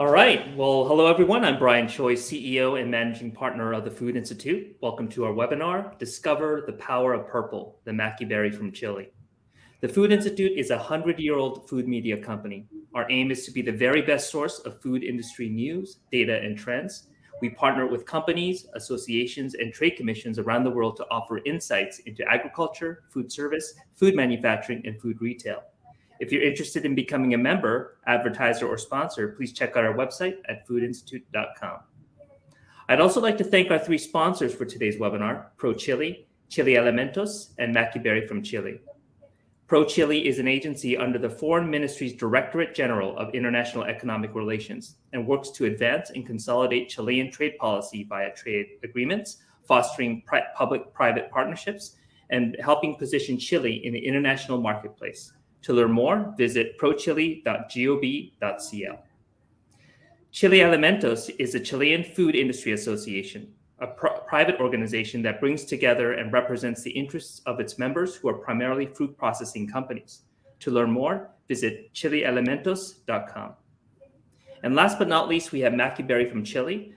All right. Well, hello, everyone. I'm Brian Choi, CEO and Managing Partner of the Food Institute. Welcome to our webinar, Discover the Power of Purple, the Maquiberry from Chile. The Food Institute is a 100-year-old food media company. Our aim is to be the very best source of food industry news, data, and trends. We partner with companies, associations, and trade commissions around the world to offer insights into agriculture, food service, food manufacturing, and food retail. If you're interested in becoming a member, advertiser, or sponsor, please check out our website at foodinstitute.com. I'd also like to thank our three sponsors for today's webinar, ProChile, Chilealimentos, and Maquiberry from Chile. ProChile is an agency under the Foreign Ministry's Directorate General of International Economic Relations and works to advance and consolidate Chilean trade policy via trade agreements, fostering public-private partnerships, and helping position Chile in the international marketplace. To learn more, visit prochile.gov.cl. Chilealimentos is a Chilean food industry association, a private organization that brings together and represents the interests of its members who are primarily fruit processing companies. To learn more, visit chilealimentos.com. And last but not least, we have Macuberry from Chile,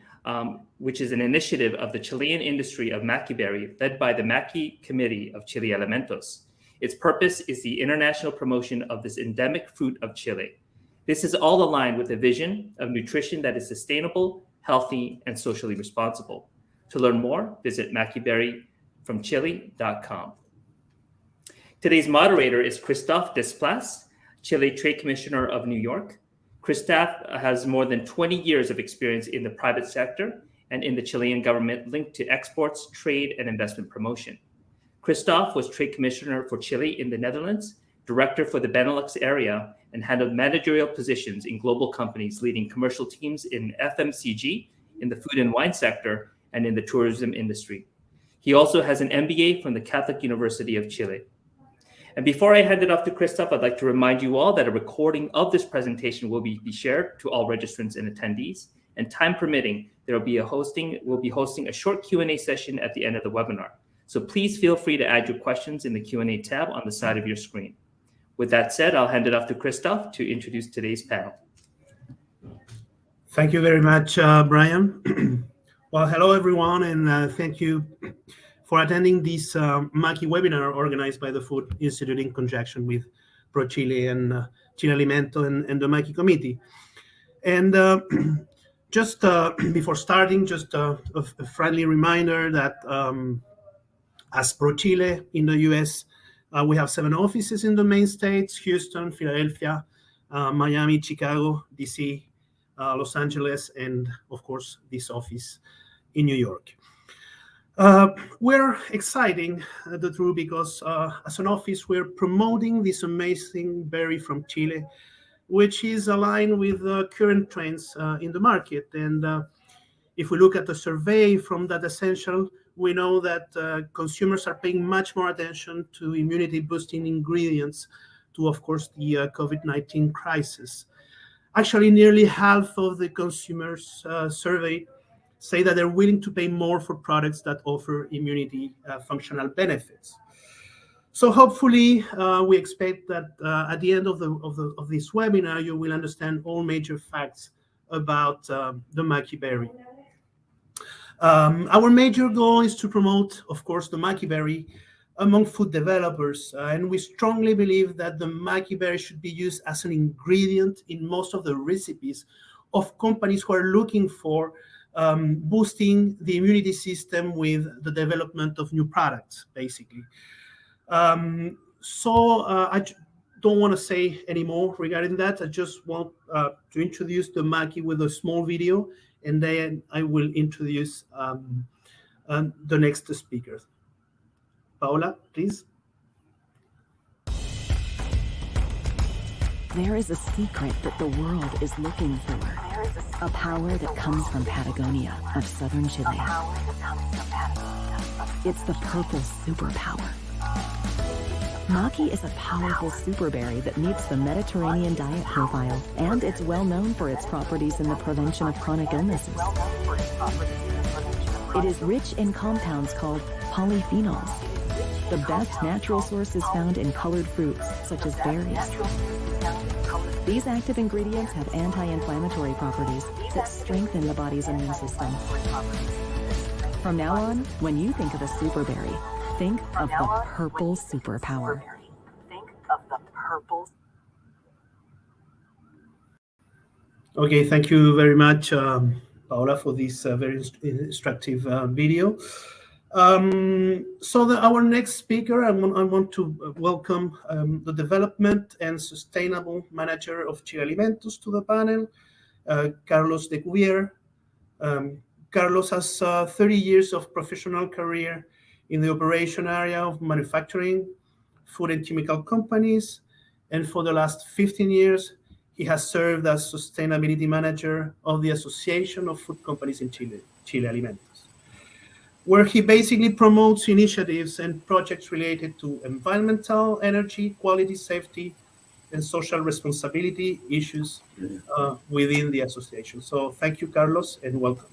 which is an initiative of the Chilean industry of Macuberry led by the Mackie Committee of Chilealimentos. Its purpose is the international promotion of this endemic fruit of Chile. This is all aligned with the vision of nutrition that is sustainable, healthy, and socially responsible. To learn more, visit MaquiBerryFromChile.com. Today's moderator is Christophe Desplas, Chile Trade Commissioner of New York. Christophe has more than 20 years of experience in the private sector and in the Chilean government linked to exports, trade, and investment promotion. Christophe was Trade Commissioner for Chile in the Netherlands, Director for the Benelux area, and handled managerial positions in global companies leading commercial teams in FMCG, in the food and wine sector, and in the tourism industry. He also has an MBA from the Catholic University of Chile. And before I hand it off to Christophe, I'd like to remind you all that a recording of this presentation will be shared to all registrants and attendees. And time permitting, we'll be hosting a short Q&A session at the end of the webinar. So please feel free to add your questions in the Q&A tab on the side of your screen. With that said, I'll hand it off to Christophe to introduce today's panel. Thank you very much, Brian. Well, hello, everyone, and thank you for attending this Maki webinar organized by the Food Institute in conjunction with ProChile and Chilealimentos and the Maki Committee. And just before starting, just a friendly reminder that as ProChile in the US, we have 7 offices in the main states: Houston, Philadelphia, Miami, Chicago, DC, Los Angeles, and of course, this office in New York. We're exciting, the truth, because as an office, we're promoting this amazing berry from Chile, which is aligned with the current trends in the market. And if we look at the survey from that Essential, we know that consumers are paying much more attention to immunity-boosting ingredients to, of course, the COVID-19 crisis. Actually, nearly half of the consumers surveyed say that they're willing to pay more for products that offer immunity functional benefits. So hopefully, we expect that at the end of this webinar, you will understand all major facts about the Maquiberry. Our major goal is to promote, of course, the Maquiberry among food developers, and we strongly believe that the Maquiberry should be used as an ingredient in most of the recipes of companies who are looking for boosting the immunity system with the development of new products, basically. I don't want to say any more regarding that. I just want to introduce the Mackie with a small video, and then I will introduce the next speaker. Paola, please. There is a secret that the world is looking for. A power that comes from Patagonia of southern Chile. It's the Purple Superpower. Maki is a powerful superberry that meets the Mediterranean diet profile, and it's well known for its properties in the prevention of chronic illnesses. It is rich in compounds called polyphenols. The best natural source is found in colored fruits, such as berries. These active ingredients have anti-inflammatory properties that strengthen the body's immune system. From now on, when you think of a superberry, think of the purple superpower. Okay, thank you very much, Paola, for this very instructive video. Our next speaker, I want to welcome the Development and Sustainable Manager of Chilealimentos to the panel, Carlos de Queir. Carlos has 30 years of professional career in the operation area of manufacturing, food and chemical companies, and for the last 15 years, he has served as sustainability manager of the Association of Food Companies in Chile, Chilealimentos, where he basically promotes initiatives and projects related to environmental, energy, quality, safety, and social responsibility issues within the association. So thank you, Carlos, and welcome.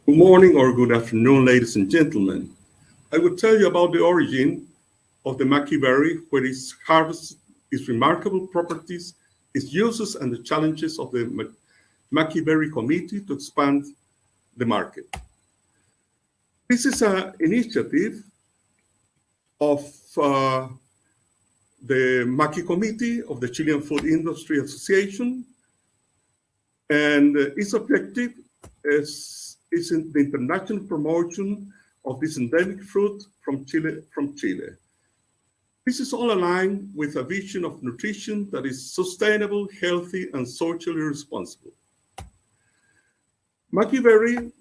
Good morning or good afternoon, ladies and gentlemen. I will tell you about the origin of the Maquiberry, where its harvest, its remarkable properties, its uses, and the challenges of the Maquiberry Committee to expand the market. This is an initiative of the Macky Committee of the Chilean Food Industry Association, and its objective is in the international promotion of this endemic fruit from Chile. This is all aligned with a vision of nutrition that is sustainable, healthy, and socially responsible. Macuberry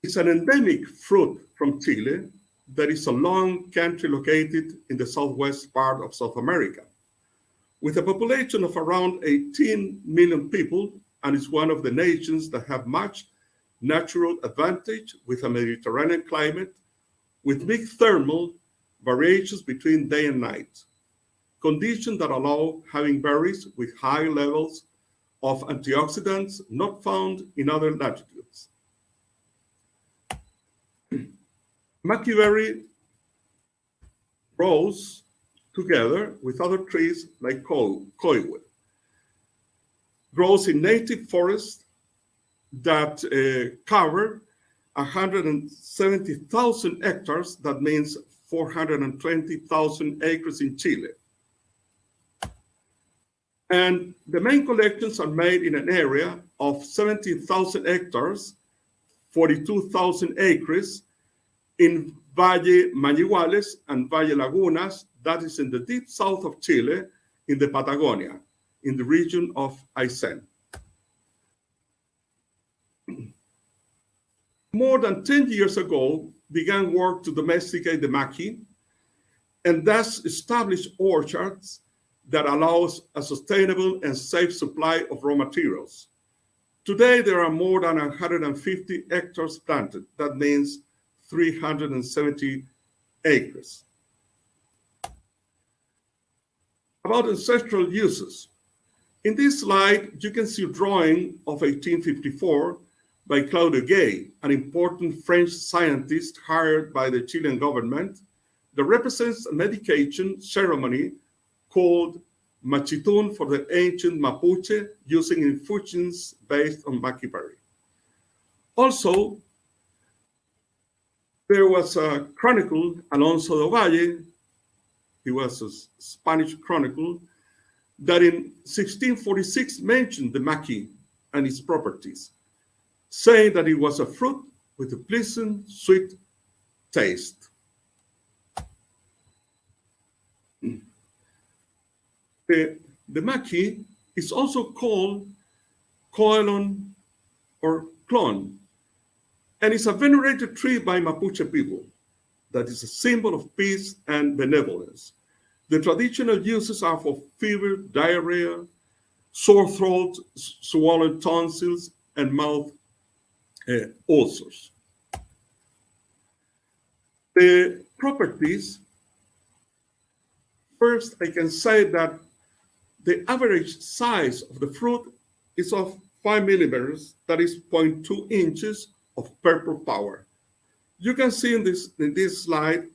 is an endemic fruit from Chile that is a long country located in the southwest part of South America, with a population of around 18 million people, and is one of the nations that have much natural advantage with a Mediterranean climate, with mixed thermal variations between day and night, conditions that allow having berries with high levels of antioxidants not found in other latitudes. Macuberry grows together with other trees like Queir, grows in native forests that cover 170,000 hectares, that means 420,000 acres in Chile. And the main collections are made in an area of 17,000 hectares, 42,000 acres, in Valle Mañiguales and Valle Lagunas, that is in the deep south of Chile, in the Patagonia, in the region of Aysén. More than 10 years ago, began work to domesticate the Mackie, and thus establish orchards that allows a sustainable and safe supply of raw materials. Today, there are more than 150 hectares planted. That means 370 acres. About ancestral uses. In this slide, you can see a drawing of 1854 by Claude Gay, an important French scientist hired by the Chilean government, that represents a medication ceremony called Machitún for the ancient Mapuche, using infusions based on Maquiberry. Also, there was a chronicle, Alonso de Valle, he was a Spanish chronicle, that in 1646 mentioned the Mackie and its properties, saying that it was a fruit with a pleasant, sweet taste. The Mackie is also called coelon or clon, and it's a venerated tree by Mapuche people that is a symbol of peace and benevolence. The traditional uses are for fever, diarrhea, sore throat, swollen tonsils, and mouth ulcers. The properties, first I can say that the average size of the fruit is of 5 millimeters, that is 0.2 inches, of Purple Power. You can see in this slide,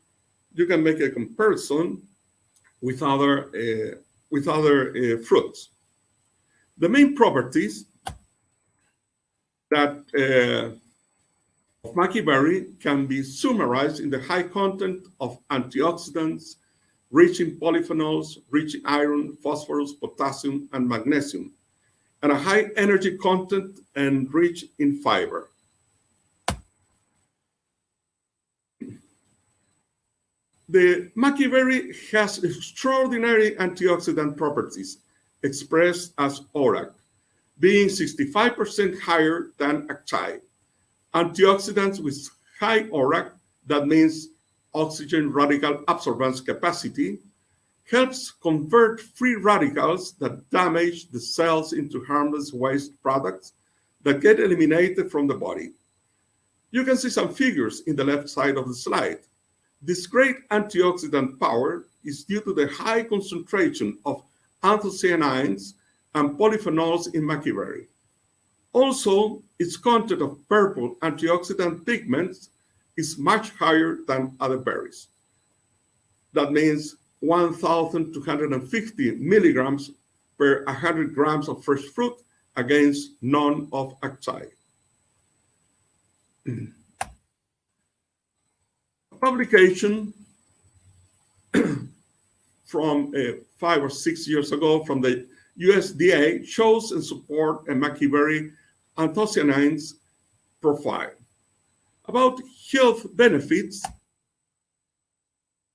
you can make a comparison with other fruits. The main properties that of Maquiberry can be summarized in the high content of antioxidants, rich in polyphenols, rich in iron, phosphorus, potassium, and magnesium, and a high energy content and rich in fiber. The Maquiberry has extraordinary antioxidant properties expressed as ORAC, being 65% higher than acai. Antioxidants with high ORAC, that means oxygen radical absorbance capacity, helps convert free radicals that damage the cells into harmless waste products that get eliminated from the body. You can see some figures in the left side of the slide. This great antioxidant power is due to the high concentration of anthocyanins and polyphenols in Maquiberry. Also, its content of purple antioxidant pigments is much higher than other berries. That means 1,250 milligrams per 100 grams of fresh fruit against none of acai. Publication from 5 or 6 years ago from the USDA shows and support a Maquiberry anthocyanins profile. About health benefits,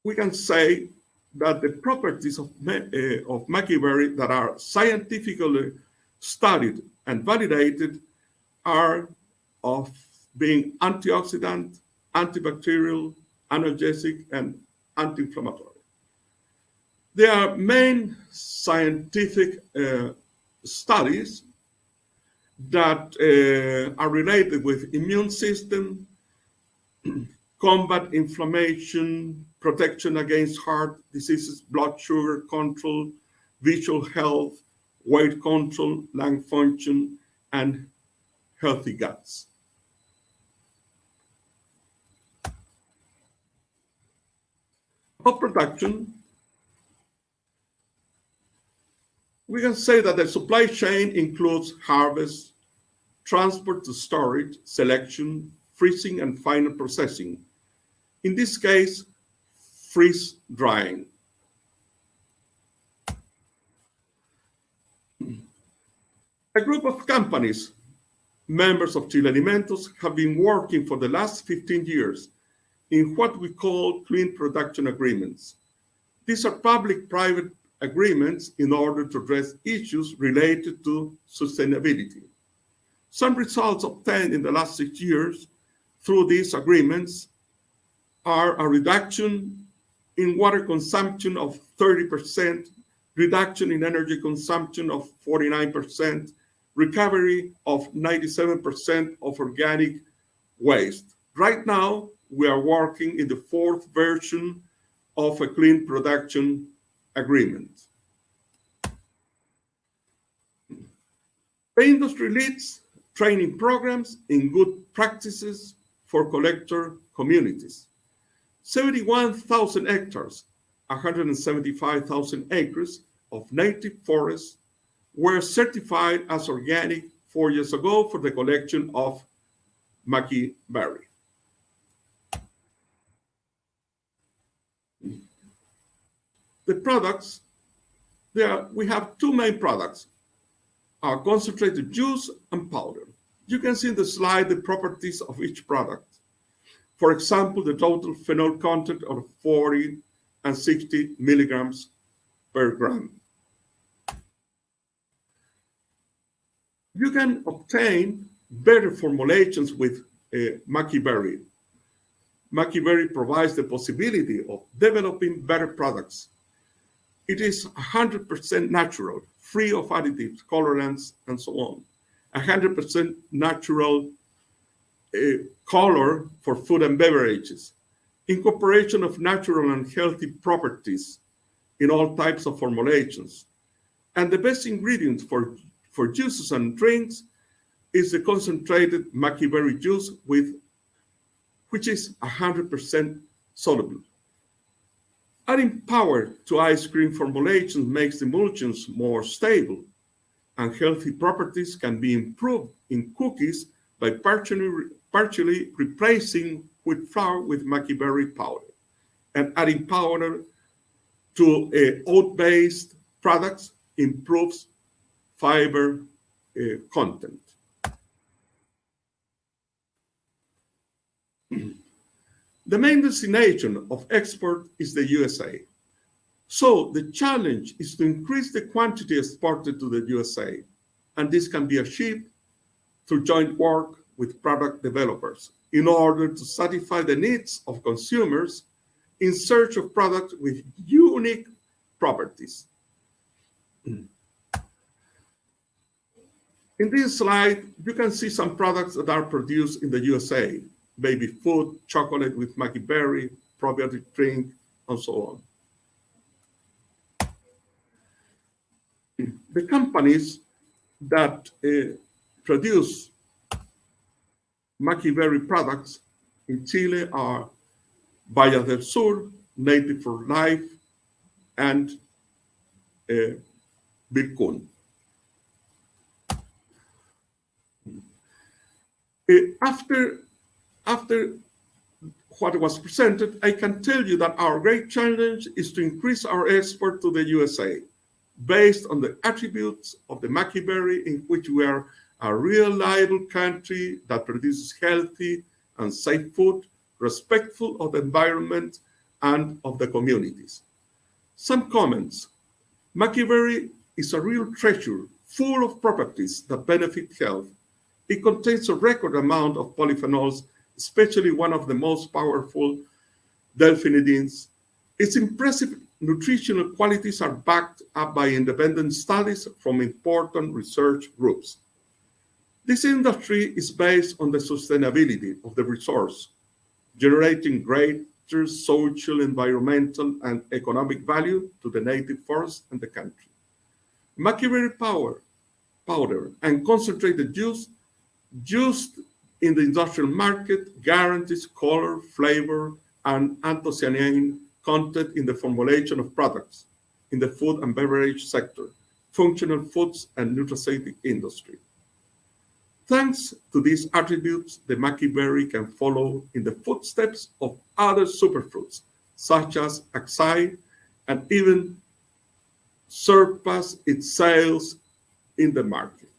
we can say that the properties of Maquiberry that are scientifically studied and validated are of being antioxidant, antibacterial, analgesic, and anti-inflammatory. There are main scientific studies that are related with immune system, combat inflammation, protection against heart diseases, blood sugar control, visual health, weight control, lung function, and healthy guts. Of production, we can say that the supply chain includes harvest, transport to storage, selection, freezing, and final processing. In this case, freeze drying. A group of companies, members of Chilealimentos, have been working for the last 15 years in what we call clean production agreements. These are public-private agreements in order to address issues related to sustainability. Some results obtained in the last 6 years through these agreements are a reduction in water consumption of 30%, reduction in energy consumption of 49%, recovery of 97% of organic waste. Right now, we are working in the 4th version of a clean production agreement. The industry leads training programs in good practices for collector communities. 71,000 hectares, 175,000 acres of native forests were certified as organic 4 years ago for the collection of Maquiberry. The products, we have two main products, our concentrated juice and powder. You can see in the slide the properties of each product. For example, the total phenol content of 40 and 60 milligrams per gram. You can obtain better formulations with Maquiberry. Maquiberry provides the possibility of developing better products. It is 100% natural, free of additives, colorants, and so on. 100% natural color for food and beverages. Incorporation of natural and healthy properties in all types of formulations. And the best ingredients for juices and drinks is the concentrated Maquiberry juice which is 100% soluble. Adding power to ice cream formulations makes the emulsions more stable, and healthy properties can be improved in cookies by partially replacing wheat flour with Maquiberry powder and adding powder to oat-based products improves fiber content. The main destination of export is the USA. So the challenge is to increase the quantity exported to the USA, and this can be achieved through joint work with product developers in order to satisfy the needs of consumers in search of products with unique properties. In this slide, you can see some products that are produced in the USA: baby food, chocolate with Maquiberry, probiotic drink, and so on. The companies that produce Maquiberry products in Chile are Valles del Sur, NativforLife, and Vilkun. After what was presented, I can tell you that our great challenge is to increase our export to the USA based on the attributes of the Maquiberry, in which we are a reliable country that produces healthy and safe food, respectful of the environment and of the communities. Some comments. Maquiberry is a real treasure, full of properties that benefit health. It contains a record amount of polyphenols, especially one of the most powerful, delphinidins. Its impressive nutritional qualities are backed up by independent studies from important research groups. This industry is based on the sustainability of the resource, generating greater social, environmental, and economic value to the native forest and the country. Maquiberry powder and concentrated juice used in the industrial market guarantees color, flavor, and anthocyanin content in the formulation of products in the food and beverage sector, functional foods, and nutraceutical industry. Thanks to these attributes, the Maquiberry can follow in the footsteps of other superfruits, such as acai, and even surpass its sales in the market.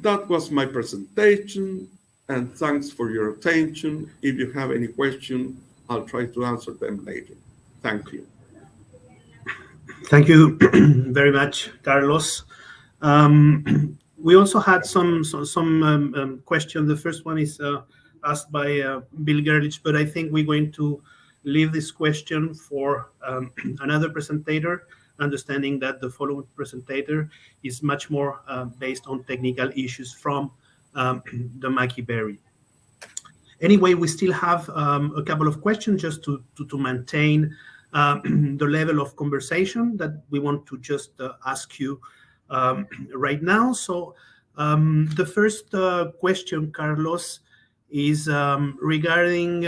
That was my presentation, and thanks for your attention. If you have any question, I'll try to answer them later. Thank you. Thank you very much, Carlos. We also had some questions. The first one is asked by Bill Gerlich, but I think we're going to leave this question for another presenter, understanding that the following presenter is much more based on technical issues from the Maquiberry. Anyway, we still have a couple of questions just to maintain the level of conversation that we want to just ask you right now. So the first question, Carlos, is regarding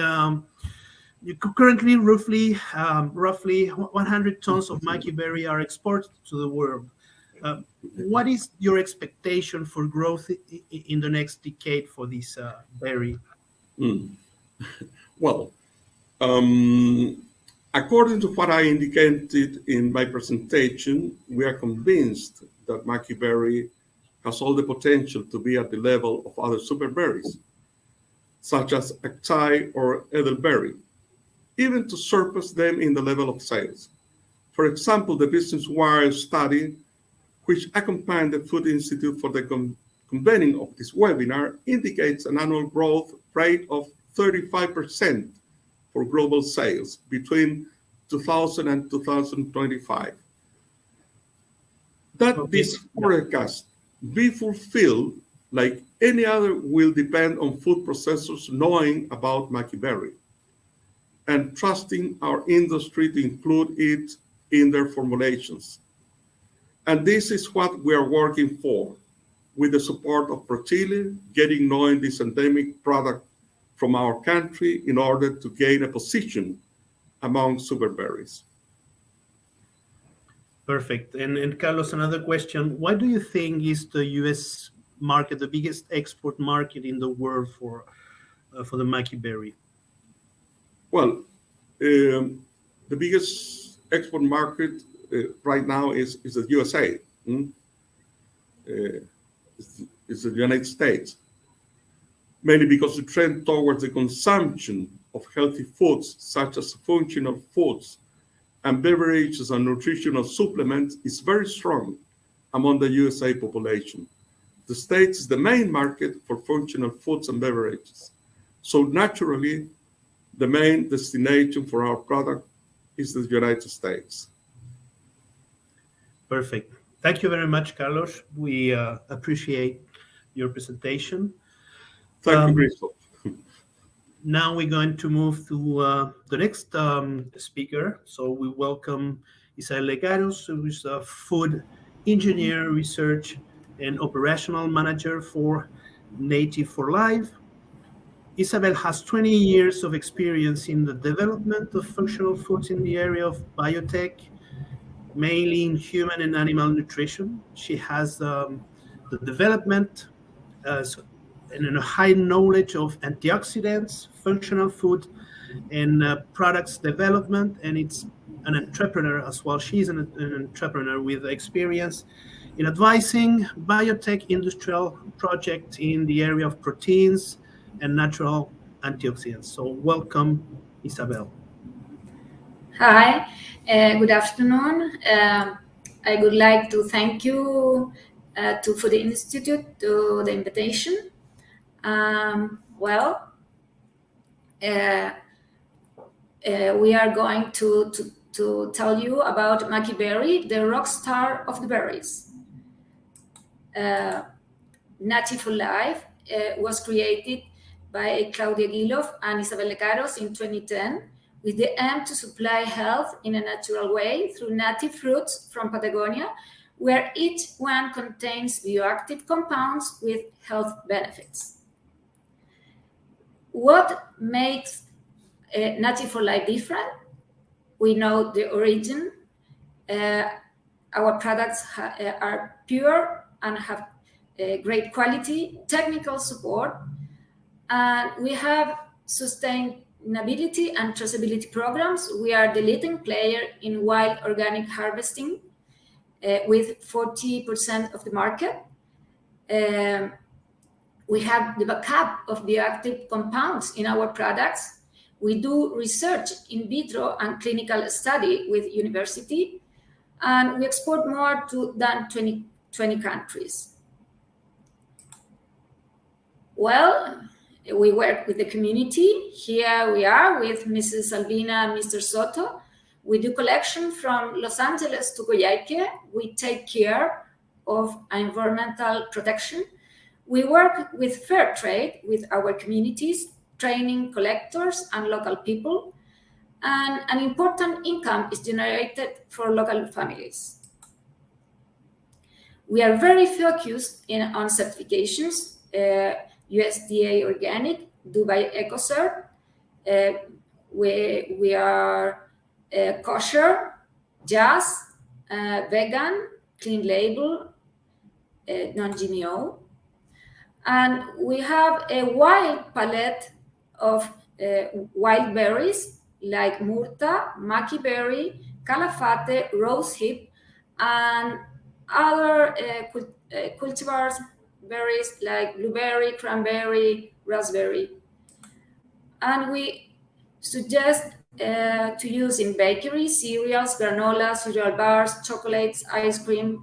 currently roughly 100 tons of Maquiberry are exported to the world. What is your expectation for growth in the next decade for this berry? Well, according to what I indicated in my presentation, we are convinced that Maquiberry has all the potential to be at the level of other superberries, such as acai or edelberry, even to surpass them in the level of sales. For example, the Business Wire study, which accompanied the Food Institute for the convening of this webinar, indicates an annual growth rate of 35% for global sales between 2000 and 2025. That this forecast be fulfilled like any other will depend on food processors knowing about Maquiberry and trusting our industry to include it in their formulations. And this is what we are working for. with the support of ProChile, getting known this endemic product from our country in order to gain a position among superberries. Perfect. And Carlos, another question. Why do you think is the U.S. market the biggest export market in the world for the Maquiberry? Well, the biggest export market right now is the USA. It's the United States, mainly because the trend towards the consumption of healthy foods, such as functional foods and beverages and nutritional supplements, is very strong among the USA population. The States is the main market for functional foods and beverages. So naturally, the main destination for our product is the United States. Perfect. Thank you very much, Carlos. We appreciate your presentation. Thank you, Christoph. Now we're going to move to the next speaker. So we welcome Isabel Legaros, who is a food engineer, research, and operational manager for NativforLife. Isabel has 20 years of experience in the development of functional foods in the area of biotech, mainly in human and animal nutrition. She has the development and a high knowledge of antioxidants, functional food, and products development, and it's an entrepreneur as well. She's an entrepreneur with experience in advising biotech industrial projects in the area of proteins and natural antioxidants. So welcome, Isabel. Hi, good afternoon. I would like to thank you for the Institute for the invitation. We are going to tell you about Maquiberry, the rock star of the berries. NativforLife was created by Claudia Gilov and Isabel Legaros in 2010 with the aim to supply health in a natural way through native fruits from Patagonia, where each one contains bioactive compounds with health benefits. What makes NativforLife different? We know the origin. Our products are pure and have great quality, technical support, and we have sustainability and traceability programs. We are the leading player in wild organic harvesting with 40% of the market. We have the backup of bioactive compounds in our products. We do research in vitro and clinical study with university, and we export more than 20 countries. Well, we work with the community. Here we are with Mrs. Albina and Mr. Soto. We do collection from Los Angeles to Coyhaique. We take care of environmental protection. We work with fair trade with our communities, training collectors and local people, and an important income is generated for local families. We are very focused on certifications, USDA Organic, Dubai EcoCert. We are kosher, JAS, vegan, clean label, non-GMO. And we have a wide palette of wild berries like murta, Maquiberry, calafate, rosehip, and other cultivars berries like blueberry, cranberry, raspberry. And we suggest to use in bakery, cereals, granola, cereal bars, chocolates, ice cream,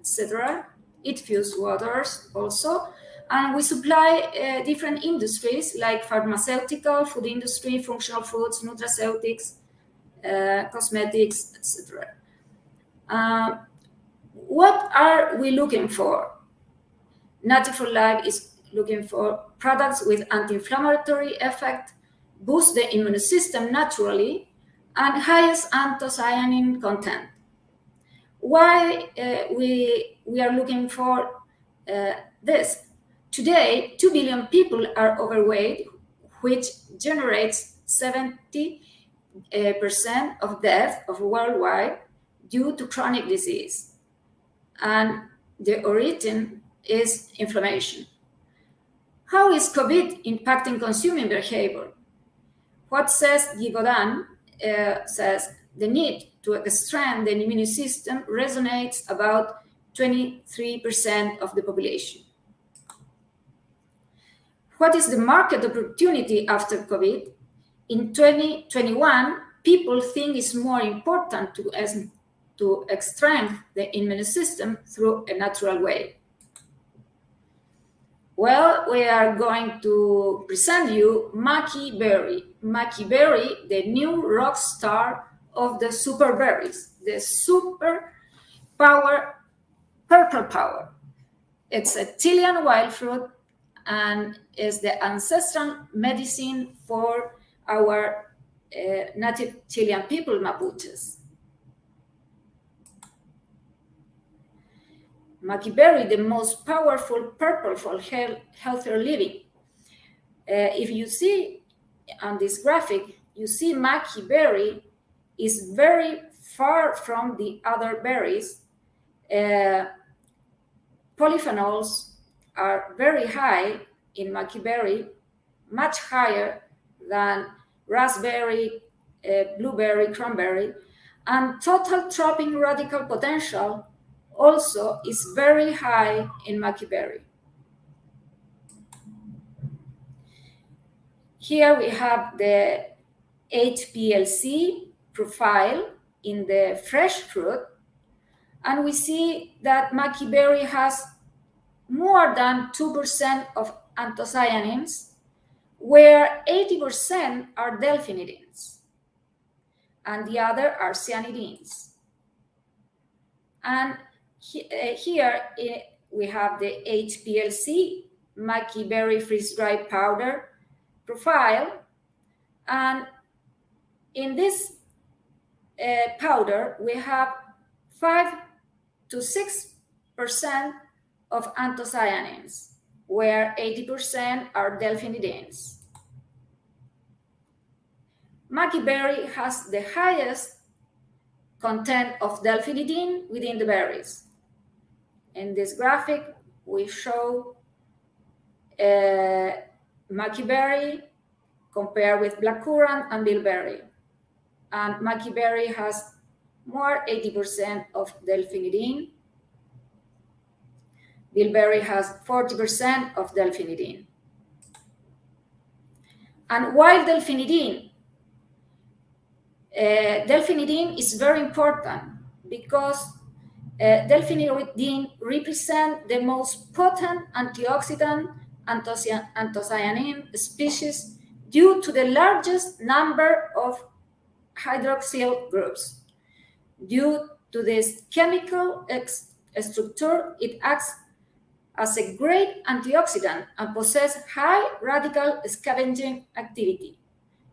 etc. It fused waters also. And we supply different industries like pharmaceutical, food industry, functional foods, nutraceutics, cosmetics, etc. What are we looking for? NativforLife is looking for products with anti-inflammatory effect, boost the immune system naturally, and highest anthocyanin content. Why we are looking for this. Today, 2 billion people are overweight, which generates 70% of death of worldwide due to chronic disease. And the origin is inflammation. How is COVID impacting consuming behavior? What says Givaudan says the need to strengthen the immune system resonates about 23% of the population. What is the market opportunity after COVID? In 2021, people think it's more important to strengthen the immune system through a natural way. Well, we are going to present you Maquiberry. Maquiberry, the new rock star of the superberries, the super power, purple power. It's a Chilean wild fruit and is the ancestral medicine for our native Chilean people, Mapuches. Maquiberry, the most powerful purple for healthier living. If you see on this graphic, you see Maquiberry is very far from the other berries. Polyphenols are very high in Maquiberry, much higher than raspberry, blueberry, cranberry, and total trapping radical potential also is very high in Macuberry. Here we have the HPLC profile in the fresh fruit, and we see that Macuberry has more than 2% of anthocyanins, where 80% are delphinidins, and the other are cyanidins. And here we have the HPLC, Maquiberry freeze-dried powder profile. And in this powder, we have 5 to 6% of anthocyanins, where 80% are delphinidins. Maquiberry has the highest content of delphinidin within the berries. In this graphic, we show Maquiberry compared with blackcurrant and bilberry. And Maquiberry has more 80% of delphinidin. Bilberry has 40% of delphinidin. And while delphinidin is very important because delphinidin represents the most potent antioxidant anthocyanin species due to the largest number of hydroxyl groups. Due to this chemical structure, it acts as a great antioxidant and possesses high radical scavenging activity.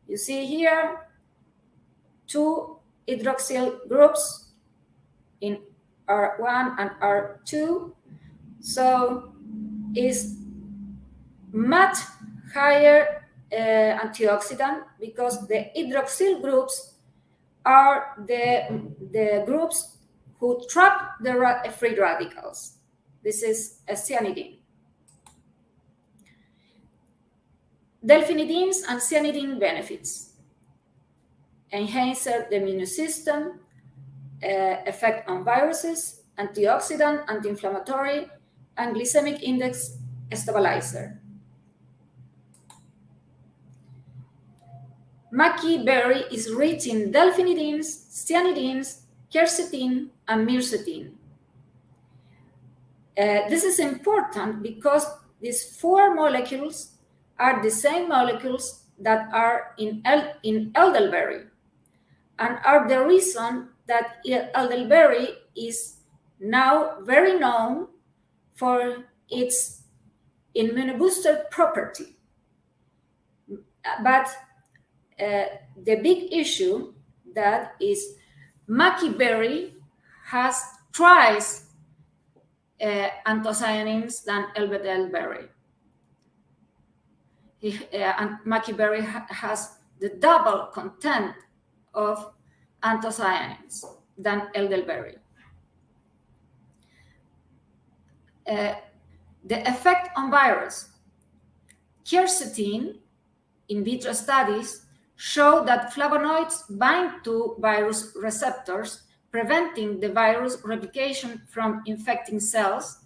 You see here 2 hydroxyl groups in R1 and R2, so it's much higher antioxidant because the hydroxyl groups are the groups who trap the free radicals. This is a cyanidin. Delphinidins and cyanidin benefits: enhance the immune system, effect on viruses, antioxidant, anti-inflammatory, and glycemic index stabilizer. Maquiberry is rich in delphinidins, cyanidins, quercetin, and myrcetin. This is important because these 4 molecules are the same molecules that are in elderberry and are the reason that elderberry is now very known for its immunobooster property. But the big issue that is Maquiberry has twice anthocyanins than elderberry. And Macuberry has the double content of anthocyanins than elderberry. The effect on virus. Quercetin in vitro studies show that flavonoids bind to virus receptors, preventing the virus replication from infecting cells,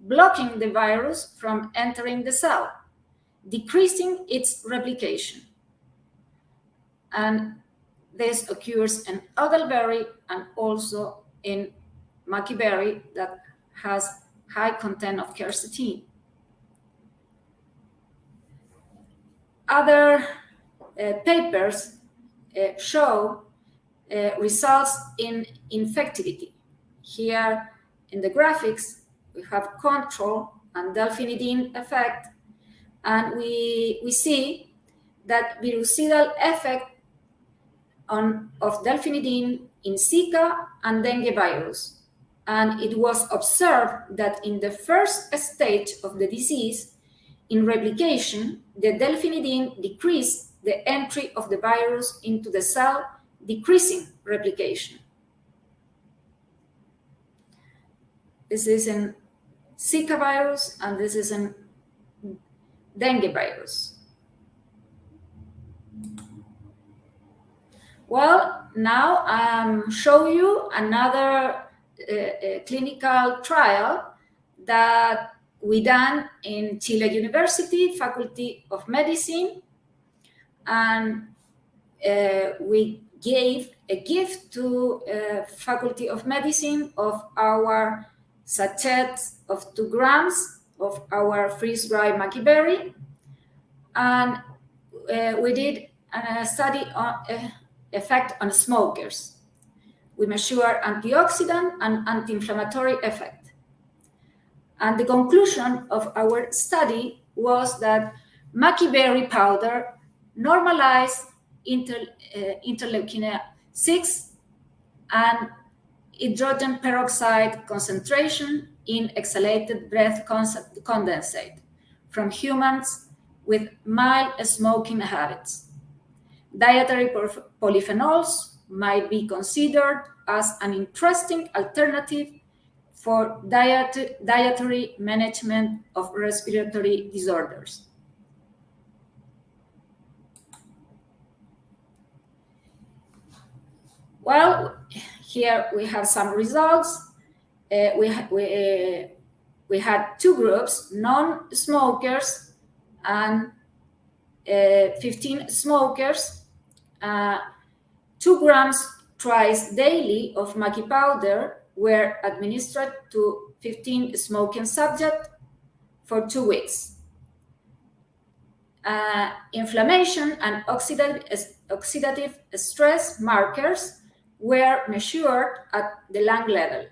blocking the virus from entering the cell, decreasing its replication. And this occurs in elderberry and also in Maquiberry that has high content of quercetin. Other papers show results in infectivity. Here in the graphics, we have control and delphinidine effect, and we see that virucidal effect of delphinidine in Zika and dengue virus. And it was observed that in the first stage of the disease, in replication, the delphinidine decreased the entry of the virus into the cell, decreasing replication. This is in Zika virus, and this is in dengue virus. Well, now I'll show you another clinical trial that we done in Chile University, Faculty of Medicine, and we gave a gift to Faculty of Medicine of our sachets of 2 grams of our freeze-dried Maquiberry, and we did a study on effect on smokers. We measure antioxidant and anti-inflammatory effect. And the conclusion of our study was that Maquiberry powder normalized interleukin 6 and hydrogen peroxide concentration in exhalated breath condensate from humans with mild smoking habits. Dietary polyphenols might be considered as an interesting alternative for dietary management of respiratory disorders. Well, here we have some results. We had 2 groups, non-smokers and 15 smokers. 2 grams twice daily of Maki powder were administered to 15 smoking subjects for 2 weeks. Inflammation and oxidative stress markers were measured at the lung level.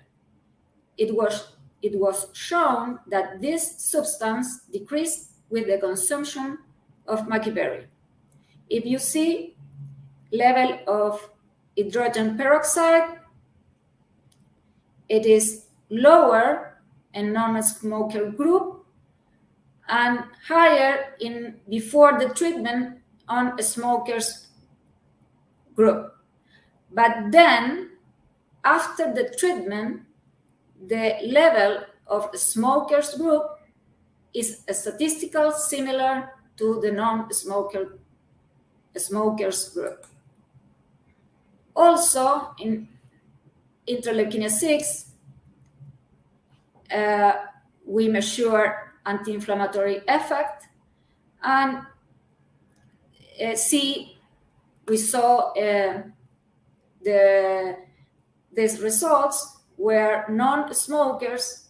It was shown that this substance decreased with the consumption of Macuberry. If you see level of hydrogen peroxide, it is lower in non-smoker group and higher in before the treatment on a smokers group. But then, after the treatment, the level of a smokers group is statistical similar to the non-smoker smokers group. Also, in interleukin 6, we measure anti-inflammatory effect, and we saw these results where non-smokers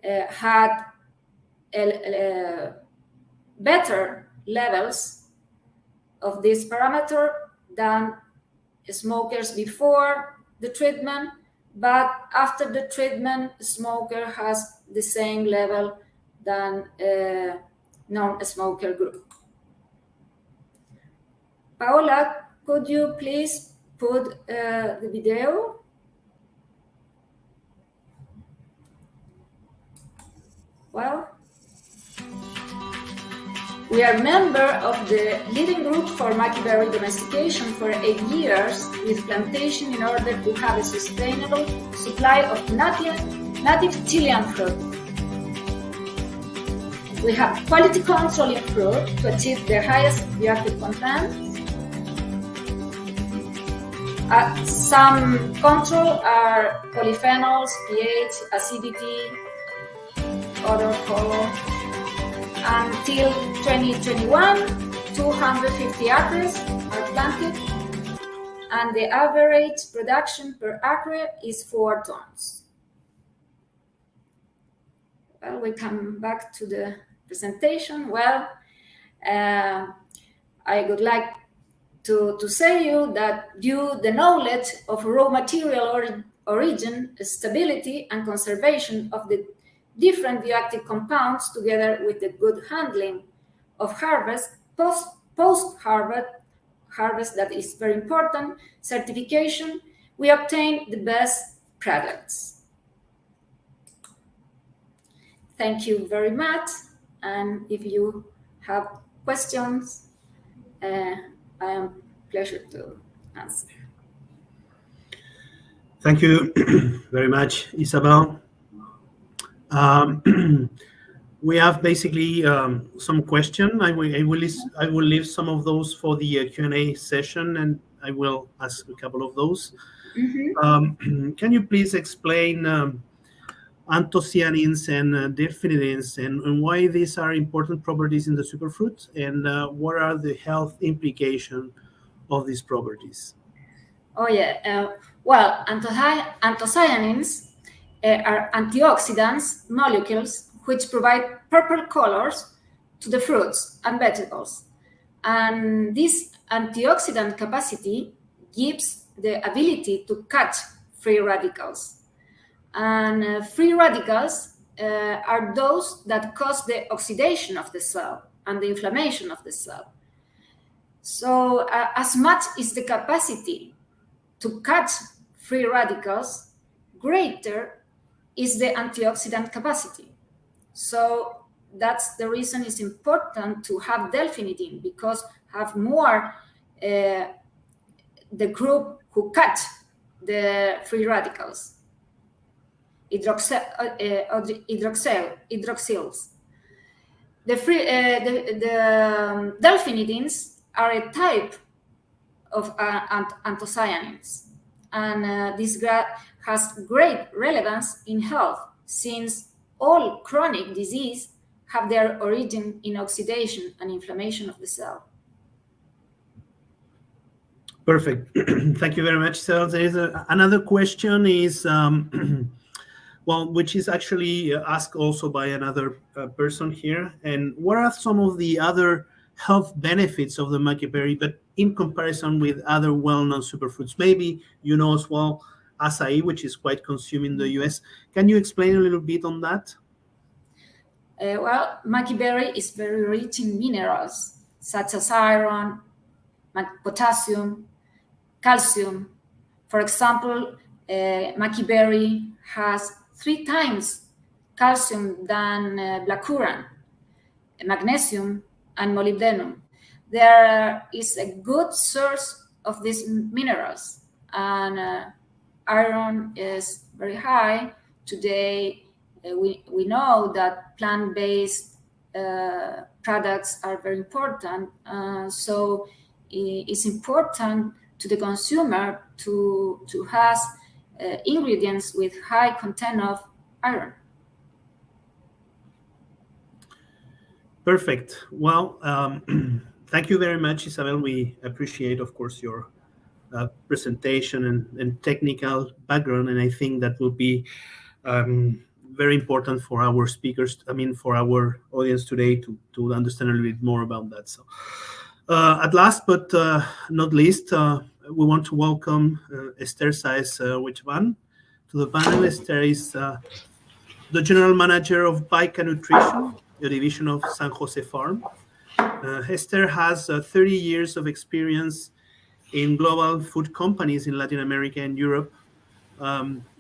had better levels of this parameter than smokers before the treatment, but after the treatment, smoker has the same level than non-smoker group. Paola, could you please put the video? Well, we are member of the leading group for Maquiberry domestication for 8 years with plantation in order to have a sustainable supply of native Chilean fruit. We have quality control in fruit to achieve the highest bioactive content. Some control are polyphenols, pH, acidity, odor, color. Until 2021, 250 acres are planted, and the average production per acre is 4 tons. Well, we come back to the presentation. Well, I would like to say you that due the knowledge of raw material origin, stability, and conservation of the different bioactive compounds, together with the good handling of harvest, post-harvest, that is very important, certification, we obtain the best products. Thank you very much, and if you have questions, I am pleasure to answer. Thank you very much, Isabel. We have basically some question. I will leave some of those for the Q&A session, and I will ask a couple of those. Mm-hmm. Can you please explain anthocyanins and delphinidins and why these are important properties in the superfruit, and what are the health implications of these properties? Oh yeah, well, anthocyanins are antioxidants molecules which provide purple colors to the fruits and vegetables. And this antioxidant capacity gives the ability to catch free radicals. And free radicals are those that cause the oxidation of the cell and the inflammation of the cell. So as much is the capacity to catch free radicals, greater is the antioxidant capacity. So that's the reason it's important to have delphinidin, because have more the group who catch the free radicals, hydroxyls. The delphinidins are a type of anthocyanins, and this has great relevance in health, since all chronic disease have their origin in oxidation and inflammation of the cell. Perfect. Thank you very much. So there is another question is, well, which is actually asked also by another person here. And what are some of the other health benefits of the Macuberry, but in comparison with other well-known superfruits? Maybe you know as well acai, which is quite consumed in the US. Can you explain a little bit on that? Well, Maquiberry is very rich in minerals such as iron, potassium, calcium. For example, Maquiberry has 3 times calcium than blackcurrant, magnesium, and molybdenum. There is a good source of these minerals, and iron is very high. Today, we know that plant-based products are very important. So it's important to the consumer to have ingredients with high content of iron. Perfect. Well, thank you very much, Isabel. We appreciate, of course, your presentation and technical background, and I think that will be very important for our speakers, for our audience today to understand a little bit more about that. So at last but not least, we want to welcome Esther Saez-Wichvan to the panel. Esther is the General Manager of Baica Nutrition, a division of San Jose Farm. Esther has 30 years of experience in global food companies in Latin America and Europe,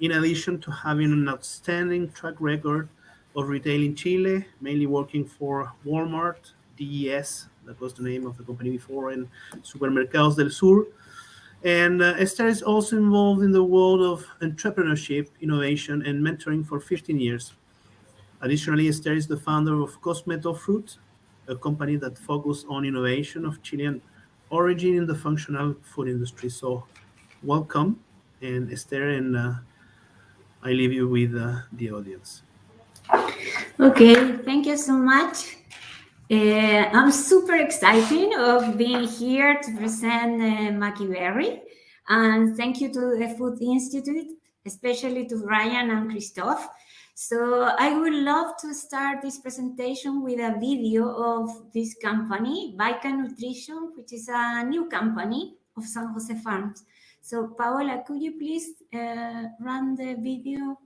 in addition to having an outstanding track record of retail in Chile, mainly working for Walmart, DES, that was the name of the company before, and Supermercados del Sur. And Esther is also involved in the world of entrepreneurship, innovation, and mentoring for 15 years. Additionally, Esther is the founder of Superfruits, a company that focuses on innovation of Chilean origin in the functional food industry. So welcome, and Esther, and I leave you with the audience. Okay, thank you so much. I'm super excited of being here to present Maquiberry, and thank you to the Food Institute, especially to Ryan and Christophe. So I would love to start this presentation with a video of this company, Vilkun Nutrition, which is a new company of San Jose Farms. So Paola, could you please run the video?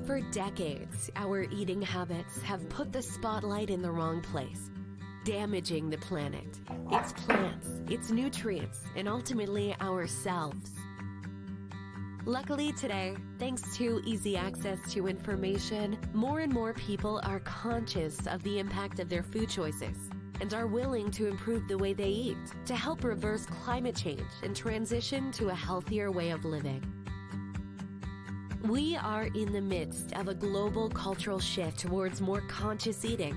For decades, our eating habits have put the spotlight in the wrong place, damaging the planet, its plants, its nutrients, and ultimately ourselves. Luckily today, thanks to easy access to information, more and more people are conscious of the impact of their food choices and are willing to improve the way they eat to help reverse climate change and transition to a healthier way of living. We are in the midst of a global cultural shift towards more conscious eating,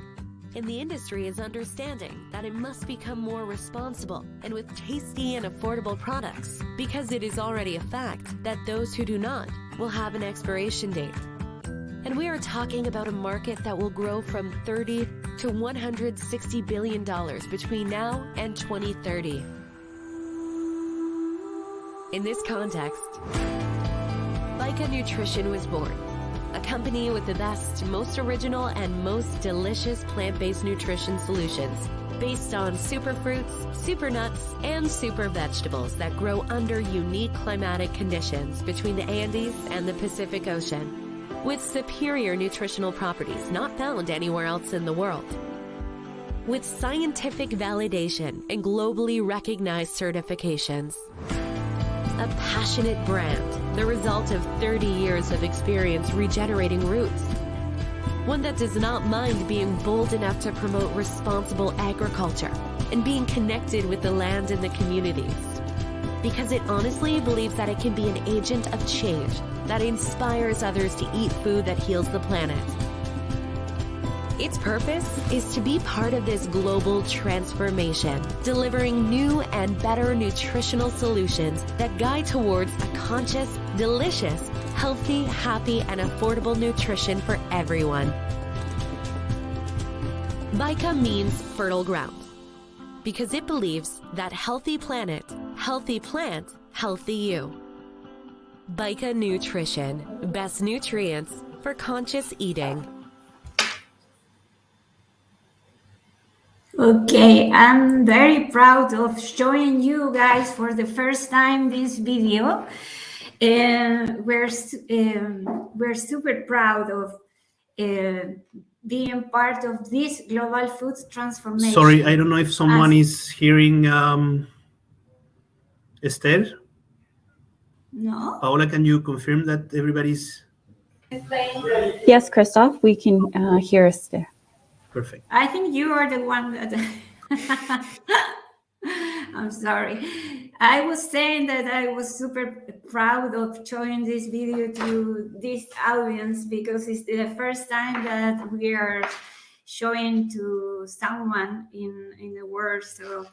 and the industry is understanding that it must become more responsible and with tasty and affordable products, because it is already a fact that those who do not will have an expiration date. And we are talking about a market that will grow from $30 to $160 billion between now and 2030. In this context, Vilkun Nutrition was born, a company with the best, most original, and most delicious plant-based nutrition solutions based on superfruits, super nuts, and super vegetables that grow under unique climatic conditions between the Andes and the Pacific Ocean, with superior nutritional properties not found anywhere else in the world. With scientific validation and globally recognized certifications. A passionate brand, the result of 30 years of experience regenerating roots. One that does not mind being bold enough to promote responsible agriculture and being connected with the land and the communities. Because it honestly believes that it can be an agent of change that inspires others to eat food that heals the planet. Its purpose is to be part of this global transformation, delivering new and better nutritional solutions that guide towards a conscious, delicious, healthy, happy, and affordable nutrition for everyone. Vilkun means fertile ground, because it believes that healthy planet, healthy plant, healthy you. Vilkun Nutrition, best nutrients for conscious eating. Okay, I'm very proud of showing you guys for the first time this video. We're super proud of being part of this global food transformation. Sorry, I don't know if someone is hearing Esther. No? Paola, can you confirm that everybody's... Yes, Christophe, we can hear Esther. Perfect. I think you are the one that... I'm sorry. I was saying that I was super proud of showing this video to this audience because it's the first time that we are showing to someone in the world. So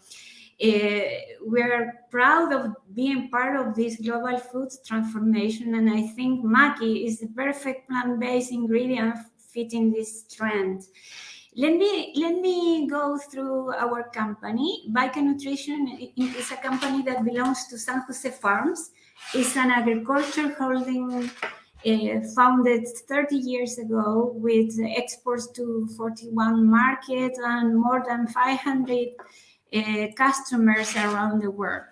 we're proud of being part of this global food transformation. And I think Mackie is the perfect plant-based ingredient fitting this trend. Let me go through our company. Vilkun Nutrition is a company that belongs to San Jose Farms. It's an agriculture holding founded 30 years ago with exports to 41 markets and more than 500 customers around the world.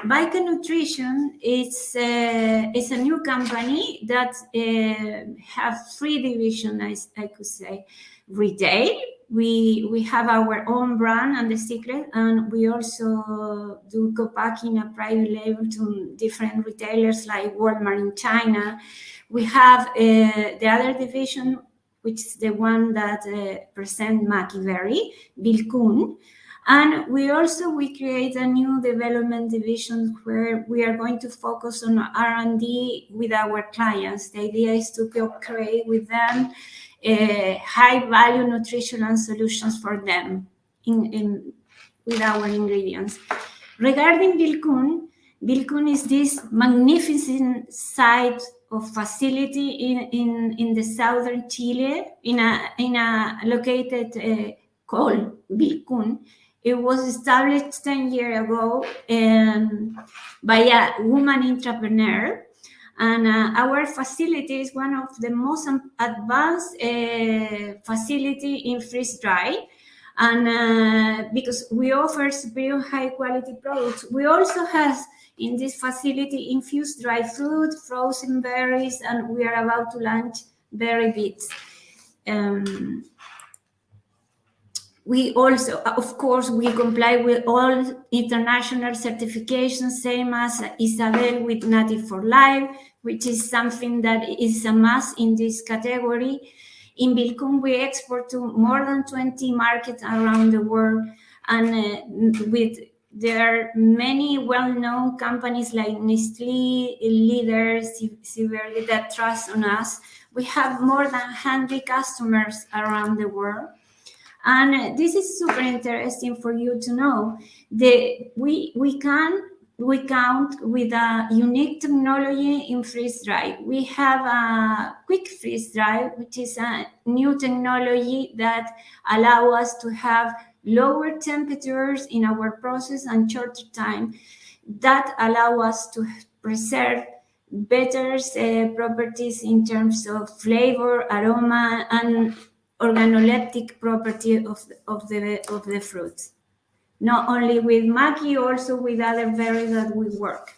Vilkun Nutrition is a new company that have three divisions, I could say. Retail, We have our own brand and the secret, and we also do co-packing a private label to different retailers like Walmart in China. We have the other division, which is the one that presents Maquiberry, Vilkun. And we create a new development division where we are going to focus on R&D with our clients. The idea is to co-create with them high-value nutritional solutions for them with our ingredients. Regarding Vilkun is this magnificent site of facility in the southern Chile, in a located called Vilkun. It was established 10 years ago by a woman entrepreneur. And our facility is one of the most advanced facility in freeze-dry. And because we offer superior high-quality products, we also have in this facility infused dry fruit, frozen berries, and we are about to launch berry bits. We also, of course, we comply with all international certifications, same as Isabel with NativforLife, which is something that is a must in this category. In Vilkun, we export to more than 20 markets around the world, and there are many well-known companies like Nestlé, leaders, Siberly that trust on us. We have more than 100 customers around the world. And this is super interesting for you to know. We count with a unique technology in freeze-dry. We have a quick freeze-dry, which is a new technology that allows us to have lower temperatures in our process and shorter time. That allow us to preserve better properties in terms of flavor, aroma, and organoleptic property of the fruits. Not only with Mackie, also with other berries that we work.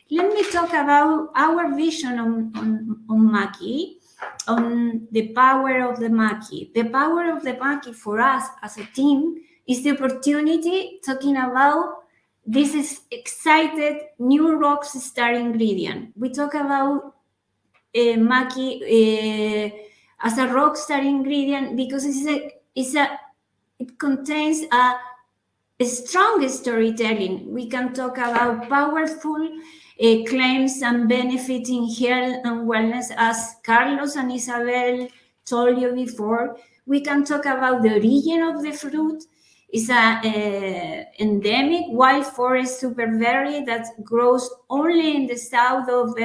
Let me talk about our vision on Mackie, on the power of the Mackie. The power of the Mackie for us as a team is the opportunity talking about this is excited new rockstar ingredient. We talk about Mackie as a rockstar ingredient because it contains a strong storytelling. We can talk about powerful claims and benefiting health and wellness, as Carlos and Isabel told you before. We can talk about the origin of the fruit. It's an endemic wild forest superberry that grows only in the south of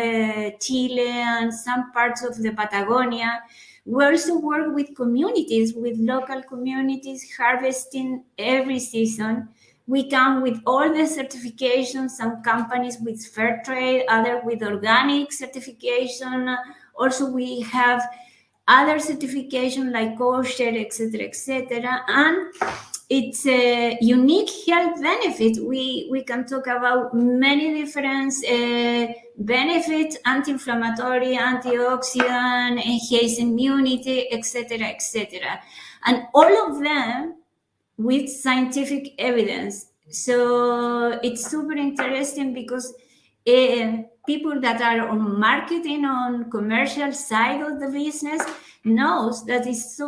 Chile and some parts of the Patagonia. We also work with communities, with local communities harvesting every season. We come with all the certifications, some companies with fair trade, others with organic certification. Also, we have other certification like kosher, etc., etc. And it's a unique health benefit. We can talk about many different benefits, anti-inflammatory, antioxidant, enhance immunity, etc., etc. And all of them with scientific evidence. So it's super interesting because people that are on marketing, on commercial side of the business, knows that it's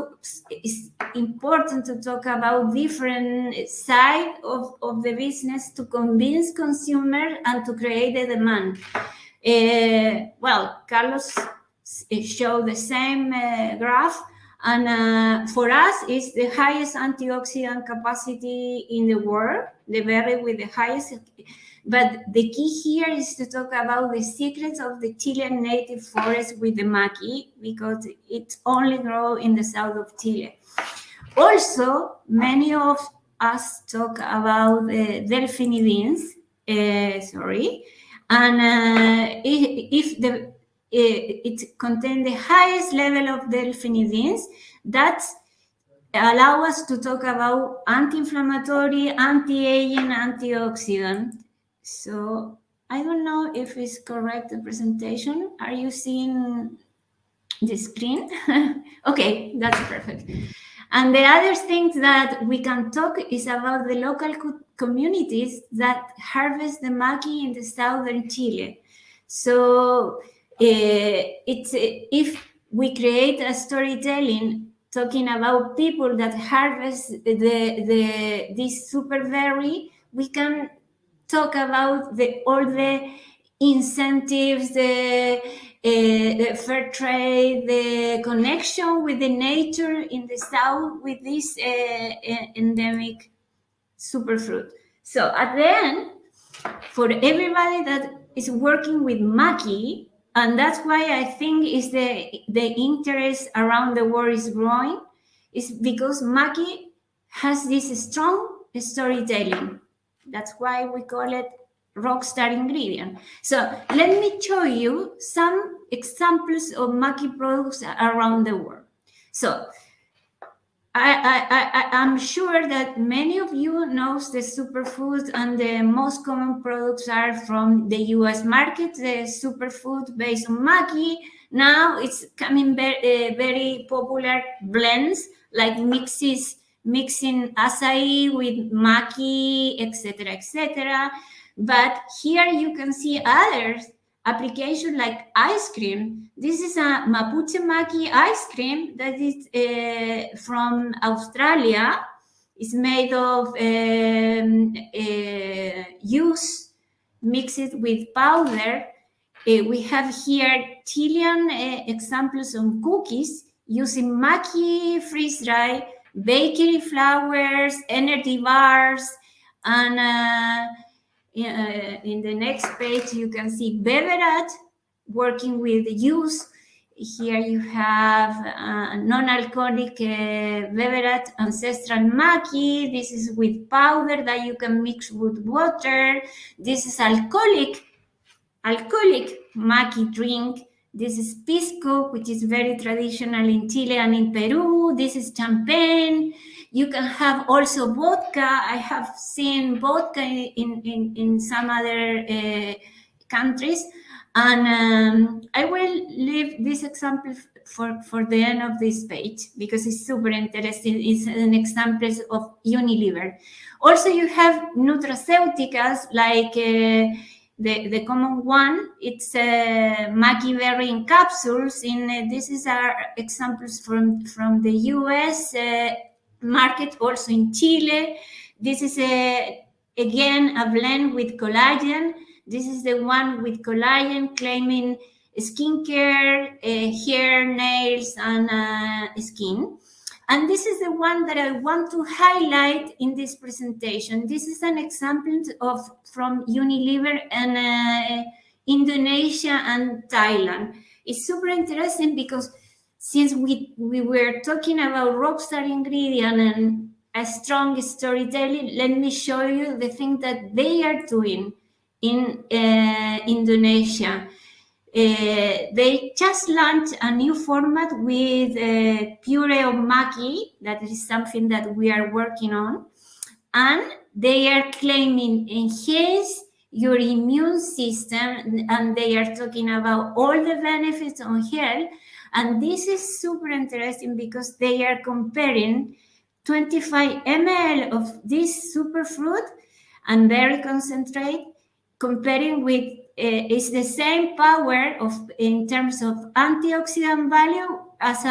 important to talk about different side of the business to convince consumers and to create the demand. Well, Carlos showed the same graph, and for us, it's the highest antioxidant capacity in the world, the berry with the highest. But the key here is to talk about the secrets of the Chilean native forest with the Mackie, because it only grows in the south of Chile. Also, many of us talk about Delphini beans, and it contains the highest level of Delphini beans that allow us to talk about anti-inflammatory, anti-aging, antioxidant. So I don't know if it's correct, the presentation. Are you seeing the screen? Okay, that's perfect. And the other thing that we can talk is about the local communities that harvest the Maki in the southern Chile. So if we create a storytelling talking about people that harvest this superberry, we can talk about all the incentives, the fair trade, the connection with the nature in the south with this endemic superfruit. So at the end, for everybody that is working with Mackie, and that's why I think is the interest around the world is growing, is because Mackie has this strong storytelling. That's why we call it rockstar ingredient. So let me show you some examples of Mackie products around the world. So I'm sure that many of you knows the superfoods, and the most common products are from the US market, the superfood based on Mackie. Now it's coming very popular blends like mixing acai with Mackie, etc. But here you can see others application like ice cream. This is a Mapuche Maki ice cream that is from Australia. It's made of juice mixed with powder. We have here Chilean examples of cookies using Maki freeze-dry, bakery flours, energy bars, and in the next page, you can see beverage working with juice. Here you have non-alcoholic beverage, Ancestral Maki. This is with powder that you can mix with water. This is alcoholic Maki drink. This is pisco, which is very traditional in Chile and in Peru. This is champagne. You can have also vodka. I have seen vodka in some other countries. And I will leave this example for the end of this page because it's super interesting. It's an example of Unilever. Also, you have Nutraceuticals like the common one. It's Maquiberry in capsules. This is our examples from the US market, also in Chile. This is again a blend with collagen. This is the one with collagen claiming skincare, hair, nails, and skin. And this is the one that I want to highlight in this presentation. This is an example from Unilever and Indonesia and Thailand. It's super interesting because since we were talking about rockstar ingredient and a strong storytelling, let me show you the thing that they are doing in Indonesia. They just launched a new format with puree of Mackie. That is something that we are working on. And they are claiming enhance your immune system, and they are talking about all the benefits on health. And this is super interesting because they are comparing 25 ml of this superfruit and very concentrate, comparing with it's the same power in terms of antioxidant value as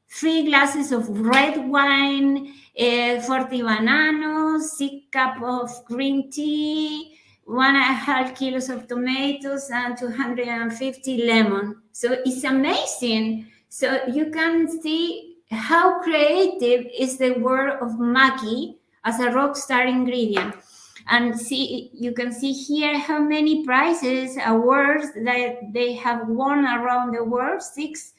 3 glasses of red wine, 40 bananas, 6 cups of green tea, 1.5 kilos of tomatoes, and 250 lemon. So it's amazing. So you can see how creative is the world of Mackie as a rockstar ingredient. And see, you can see here how many prizes, awards that they have won around the world, 6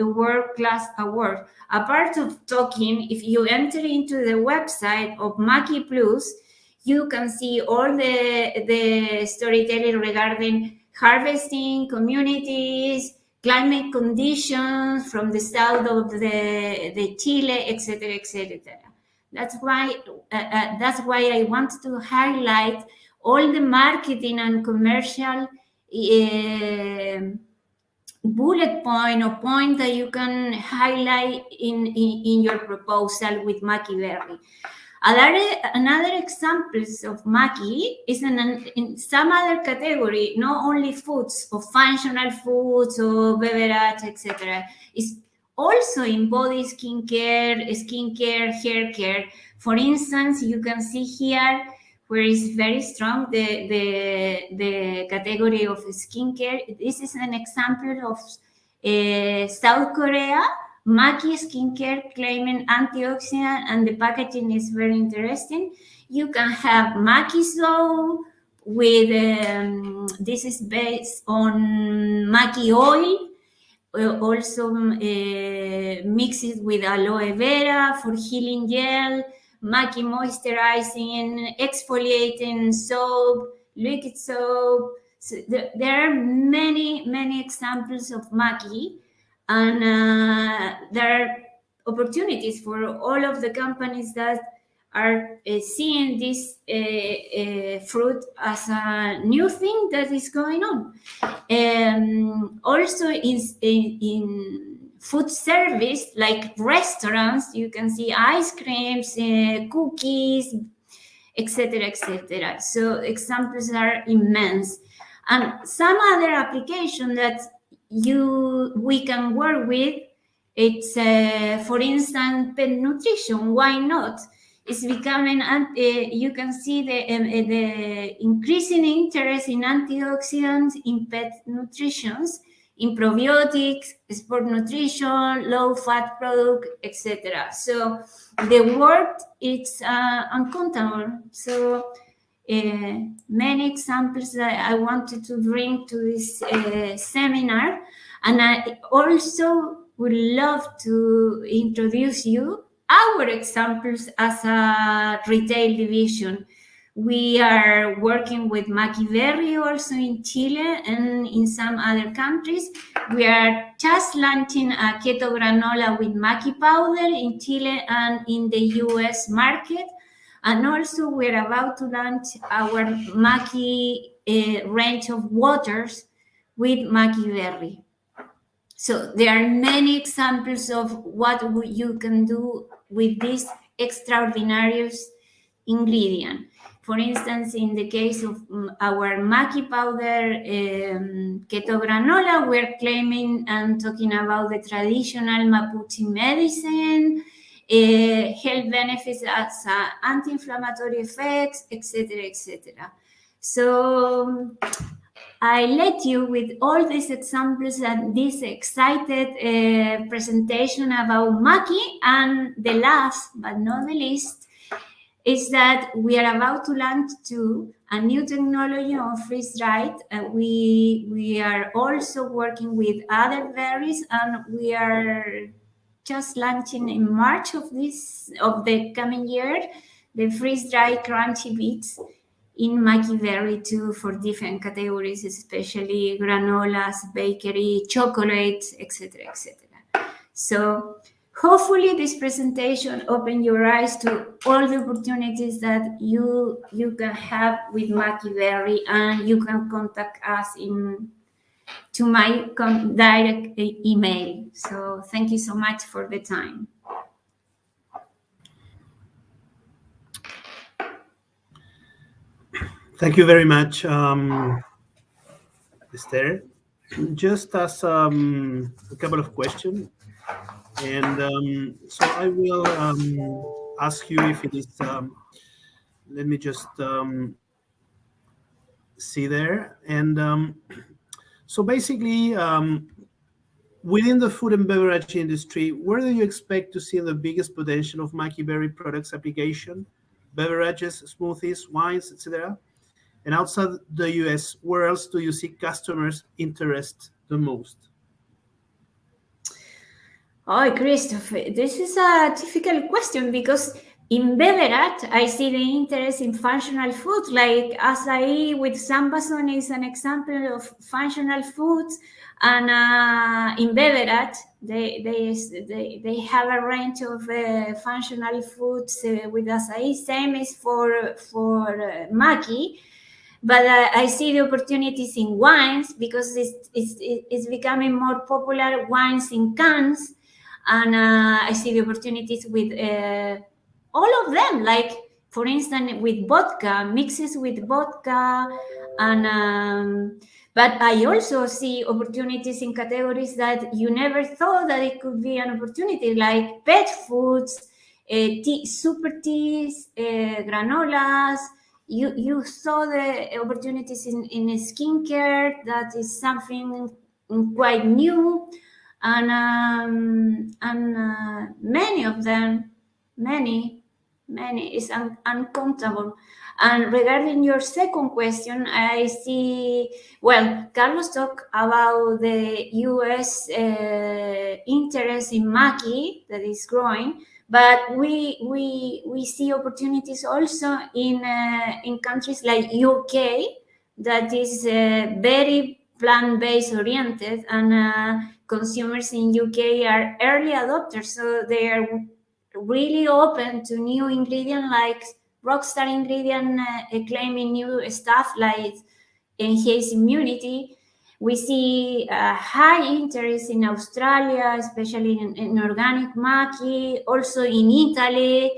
world-class awards. Apart of talking, if you enter into the website of Mackie Plus, you can see all the storytelling regarding harvesting, communities, climate conditions from the south of the Chile, etc. That's why I want to highlight all the marketing and commercial bullet point or point that you can highlight in your proposal with Maquiberry. Another examples of Mackie is in some other category, not only foods or functional foods or beverage, etc. It's also in body skincare, hair care. For instance, you can see here where is very strong the category of skincare. This is an example of South Korea. Maki skincare claiming antioxidant, and the packaging is very interesting. You can have Maki soap with this is based on Maki oil. Also mix it with aloe vera for healing gel, Maki moisturizing, exfoliating soap, liquid soap. So there are many examples of Maki. And there are opportunities for all of the companies that are seeing this fruit as a new thing that is going on. Also in food service, like restaurants, you can see ice creams, cookies, etc. So examples are immense. And some other application that we can work with, it's for instance pet nutrition. Why not? It's becoming you can see the increasing interest in antioxidants in pet nutrition, in probiotics, sport nutrition, low fat product, etc. So the word it's uncountable. So many examples that I wanted to bring to this seminar, and I also would love to introduce you our examples as a retail division. We are working with Maquiberry also in Chile and in some other countries. We are just launching a keto granola with Maki powder in Chile and in the US market. And also we're about to launch our Maki range of waters with Maquiberry. So there are many examples of what you can do with this extraordinary ingredient. For instance, in the case of our Maki powder keto granola, we're claiming and talking about the traditional Mapuche medicine, health benefits as anti-inflammatory effects, etc. So I let you with all these examples and this excited presentation about Maki. And the last but not the least is that we are about to launch a new technology on freeze-dried. We are also working with other berries, and we are just launching in March of the coming year the freeze-dried crunchy bits in Maquiberry too, for different categories, especially granolas, bakery, chocolates, etc. So hopefully this presentation opened your eyes to all the opportunities that you can have with Maquiberry, and you can contact us to my direct email. So thank you so much for the time. Thank you very much, Esther. Just as a couple of questions, and so I will ask you if it is. Let me just see there, and so basically, within the food and beverage industry, where do you expect to see the biggest potential of Maquiberry products application? Beverages, smoothies, wines, etc. And outside the US, where else do you see customers' interest the most? Oh, Christopher, this is a difficult question because in beverage, I see the interest in functional food, like acai with sambazon is an example of functional foods. And in beverage, they have a range of functional foods with acai. Same is for Maki. but I see the opportunities in wines because it's becoming more popular, wines in cans, and I see the opportunities with all of them, like for instance with vodka, mixes with vodka, and but I also see opportunities in categories that you never thought that it could be an opportunity, like pet foods, super teas, granolas. You saw the opportunities in skincare. That is something quite new, and many of them, many is uncountable. And regarding your second question, I see, well, Carlos talked about the US interest in Mackie that is growing, but we see opportunities also in countries like UK that is very plant-based oriented, and consumers in UK are early adopters, so they are really open to new ingredient like rockstar ingredient, claiming new stuff like enhance immunity. We see high interest in Australia, especially in organic Maki, also in Italy,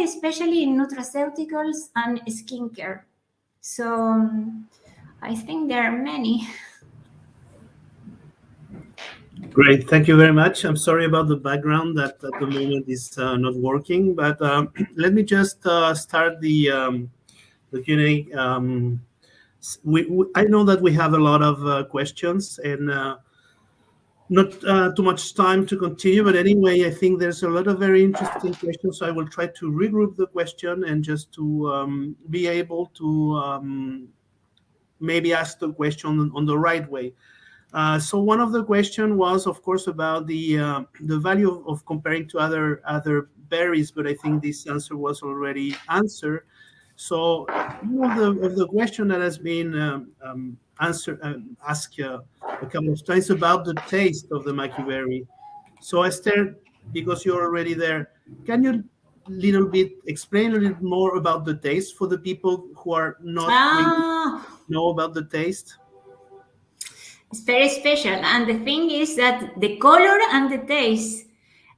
especially in nutraceuticals and skincare. So I think there are many. Great, thank you very much. I'm sorry about the background that at the moment is not working, but let me just start the Q&A. I know that we have a lot of questions and not too much time to continue, but anyway, I think there's a lot of very interesting questions, so I will try to regroup the question and just to be able to maybe ask the question on the right way. So one of the question was, of course, about the value of comparing to other berries, but I think this answer was already answered. So one of the question that has been asked a couple of times about the taste of the Macuberry. So Esther, because you're already there, can you explain a little more about the taste for the people who are not really know about the taste? It's very special, and the thing is that the color and the taste.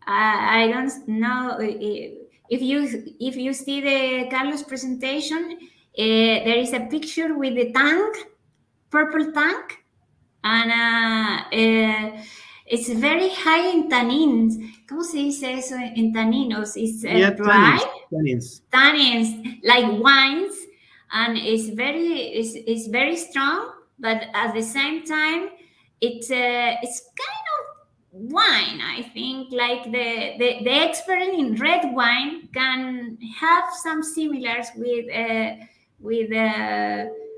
I don't know if you see the Carlos presentation. There is a picture with the tank, purple tank, and it's very high in tannins. ¿Cómo se dice eso en taninos? It's dry. Tannins, like wines, and it's very strong. But at the same time, it's kind of wine. I think like the expert in red wine can have some similars with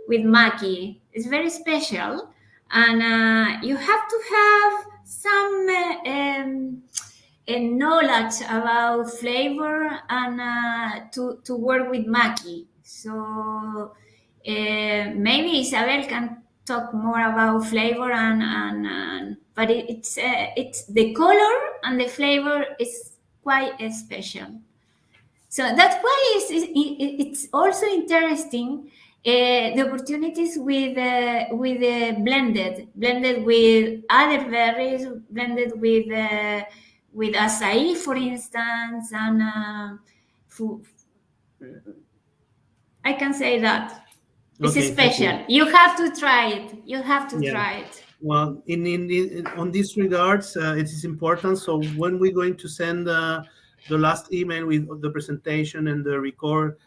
Mackie. It's very special, and you have to have some knowledge about flavor and to work with Mackie. So maybe Isabel can talk more about flavor and but it's the color and the flavor is quite special. So that's why it's also interesting the opportunities with blended with other berries, blended with acai, for instance, and I can say that. It's special. You have to try it. You have to try it. Well, on these regards, it is important. So when we're going to send the last email with the presentation and the record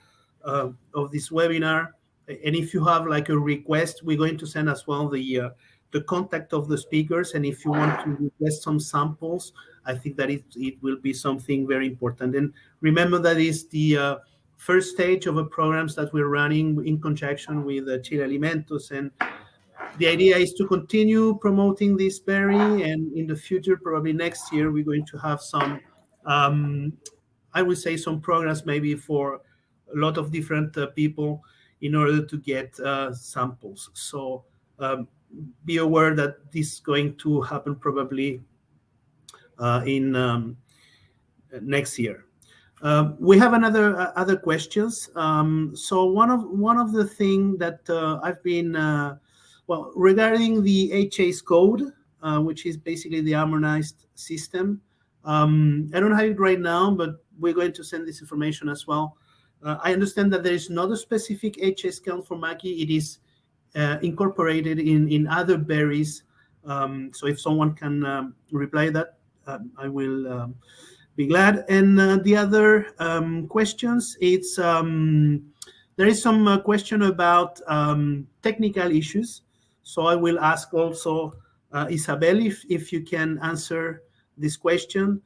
of this webinar, and if you have like a request, we're going to send as well the contact of the speakers. And if you want to request some samples, I think that it will be something very important. And remember that is the first stage of a programs that we're running in conjunction with Chilealimentos, and the idea is to continue promoting this berry, and in the future, probably next year, we're going to have some, I would say, some programs maybe for a lot of different people in order to get samples. So be aware that this is going to happen probably in next year. We have other questions. So one of the things that I've been regarding the HA's code, which is basically the harmonized system. I don't have it right now, but we're going to send this information as well. I understand that there is not a specific HA's count for Mackie. It is incorporated in other berries. So if someone can reply that, I will be glad. And the other questions, it's there is some question about technical issues. So I will ask also Isabel if you can answer this question.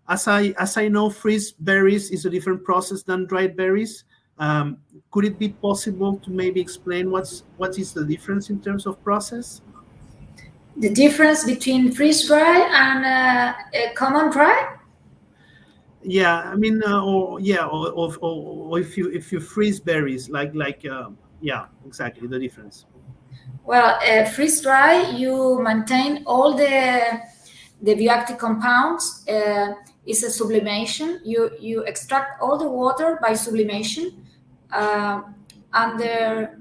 As I know, freeze berries is a different process than dried berries. Could it be possible to maybe explain what is the difference in terms of process? The difference between freeze dry and a common dry? Yeah, I mean, or if you freeze berries, yeah, exactly the difference. Well, freeze dry, you maintain all the bioactive compounds. It's a sublimation. You extract all the water by sublimation under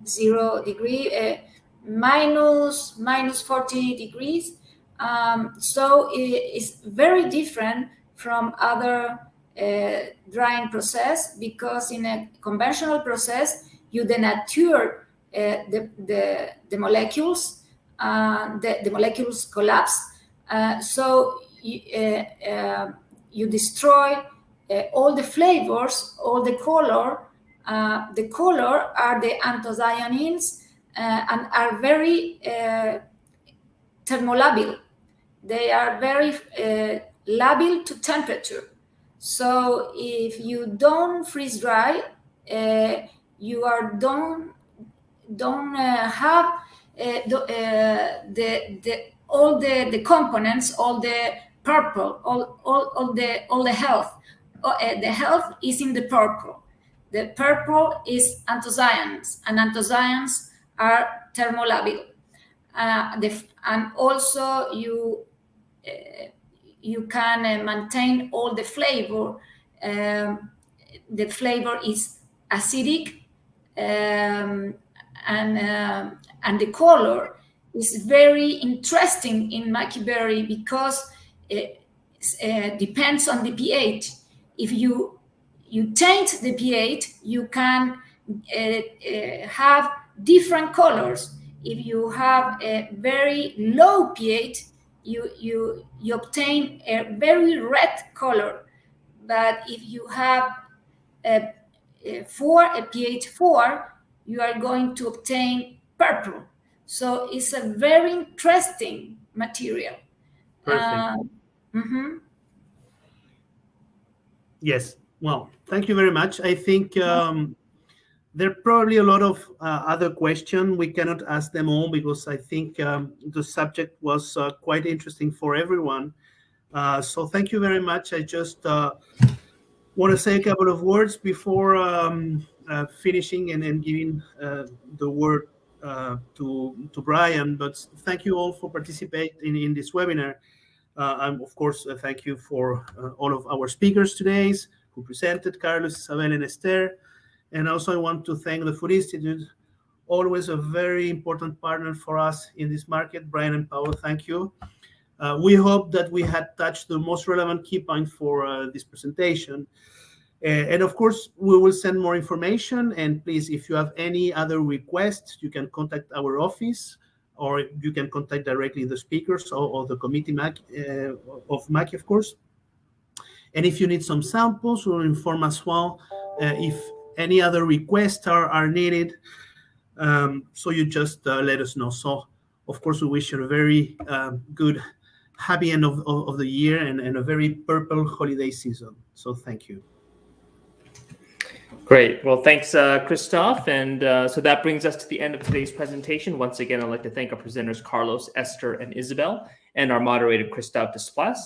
0 degree, minus 40 degrees. So it's very different from other drying process, because in a conventional process you denature the molecules. The molecules collapse. So you destroy all the flavors, all the color. The color are the anthocyanins and are very thermolabile. They are very labile to temperature. So if you don't freeze dry, you don't have all the components, all the purple, all the health. The health is in the purple. The purple is anthocyanins, and anthocyanins are thermolabile. And also you can maintain all the flavor. The flavor is acidic, and the color is very interesting in Maquiberry, because it depends on the pH. If you taint the pH, you can have different colors. If you have a very low pH, you obtain a very red color. But if you have a pH 4, you are going to obtain purple. So it's a very interesting material. Perfect. Yes. Well, thank you very much. I think there are probably a lot of other questions. We cannot ask them all, because I think the subject was quite interesting for everyone. So thank you very much. I just want to say a couple of words before finishing and giving the word to Brian. But thank you all for participating in this webinar. And of course, thank you for all of our speakers today who presented, Carlos, Isabel, and Esther. And also I want to thank the Food Institute, always a very important partner for us in this market. Brian and Paolo, thank you. We hope that we had touched the most relevant key point for this presentation. And of course, we will send more information. And please, if you have any other requests, you can contact our office, or you can contact directly the speakers or the committee of Mackie, of course. And if you need some samples, we'll inform as well if any other requests are needed. So you just let us know. So, of course, we wish you a very good, happy end of the year and a very purple holiday season. So thank you. Great. Well, thanks, Christoph. And so that brings us to the end of today's presentation. Once again, I'd like to thank our presenters, Carlos, Esther, and Isabel, and our moderator, Christoph Desplas,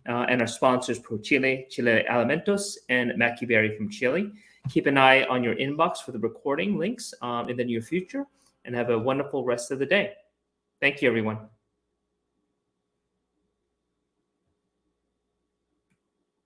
and our sponsors, ProChile, Chilealimentos, and Maquiberry from Chile. Keep an eye on your inbox for the recording links in the near future, and have a wonderful rest of the day. Thank you, everyone.